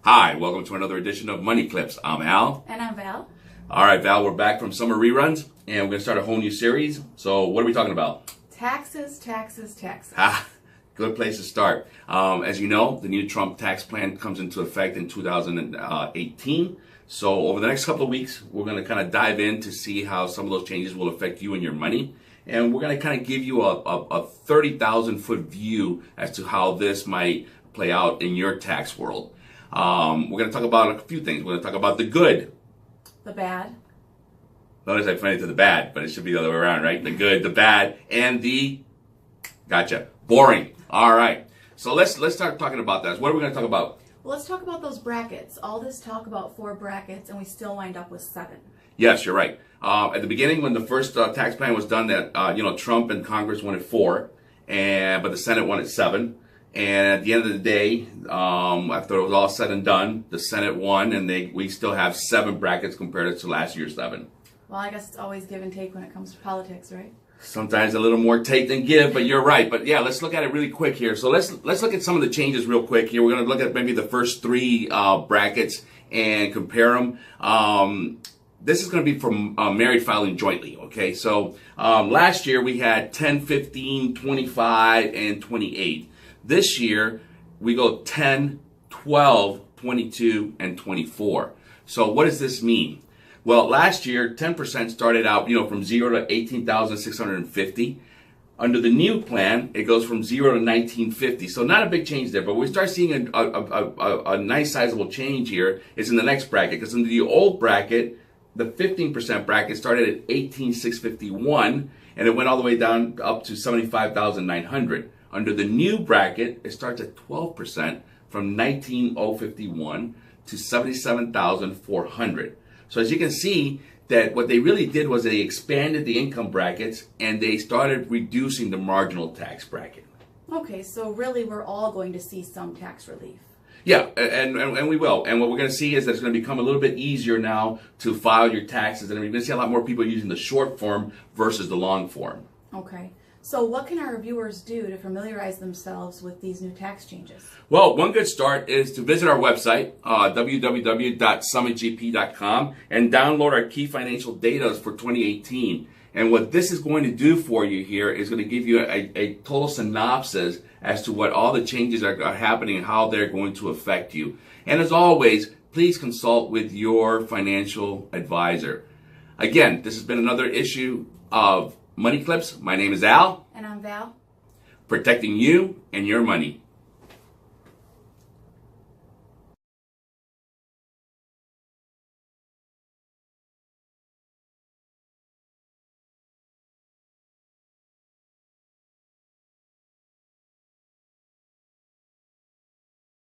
Hi, welcome to another edition of Money Clips. I'm Al. And I'm Val. All right, Val, we're back from summer reruns, and we're going to start a whole new series. So what are we talking about? Taxes, taxes, taxes. Good place to start. As you know, the new Trump tax plan comes into effect in 2018. So over the next couple of weeks, we're going to kind of dive in to see how some of those changes will affect you and your money. And we're going to kind of give you a 30,000-foot view as to how this might play out in your tax world. We're going to talk about a few things. We're going to talk about the good. The bad. Notice I pointed to the bad, but it should be the other way around, right? The good, the bad, and the, gotcha, boring. All right. So let's start talking about that. What are we going to talk about? Well, let's talk about those brackets. All this talk about 4 brackets, and we still wind up with 7. Yes, you're right. At the beginning, when the first tax plan was done, that Trump and Congress wanted 4, but the Senate wanted 7. And at the end of the day, after it was all said and done, the Senate won, and we still have 7 brackets compared to last year's 7. Well, I guess it's always give and take when it comes to politics, right? Sometimes a little more take than give, but you're right. But yeah, let's look at it really quick here. So let's look at some of the changes real quick here. We're going to look at maybe the first 3 brackets and compare them. This is going to be from married filing jointly, okay? So last year we had 10, 15, 25, and 28. This year we go 10, 12, 22, and 24. So what does this mean? Well, last year 10% started out, from 0 to 18,650. Under the new plan, it goes from 0 to 1950. So not a big change there, but we start seeing a nice sizable change here is in the next bracket, because in the old bracket, the 15% bracket started at 18,651, and it went all the way down up to 75,900. Under the new bracket, it starts at 12% from 19,051 to 77,400. So as you can see, that what they really did was they expanded the income brackets and they started reducing the marginal tax bracket. Okay, so really we're all going to see some tax relief. Yeah, and we will. And what we're going to see is that it's going to become a little bit easier now to file your taxes. And we're going to see a lot more people using the short form versus the long form. Okay. So what can our viewers do to familiarize themselves with these new tax changes? Well, one good start is to visit our website, www.summitgp.com, and download our key financial data for 2018. And what this is going to do for you here is going to give you a total synopsis as to what all the changes are happening and how they're going to affect you. And as always, please consult with your financial advisor. Again, this has been another issue of Money Clips. My name is Al. And I'm Val. Protecting you and your money.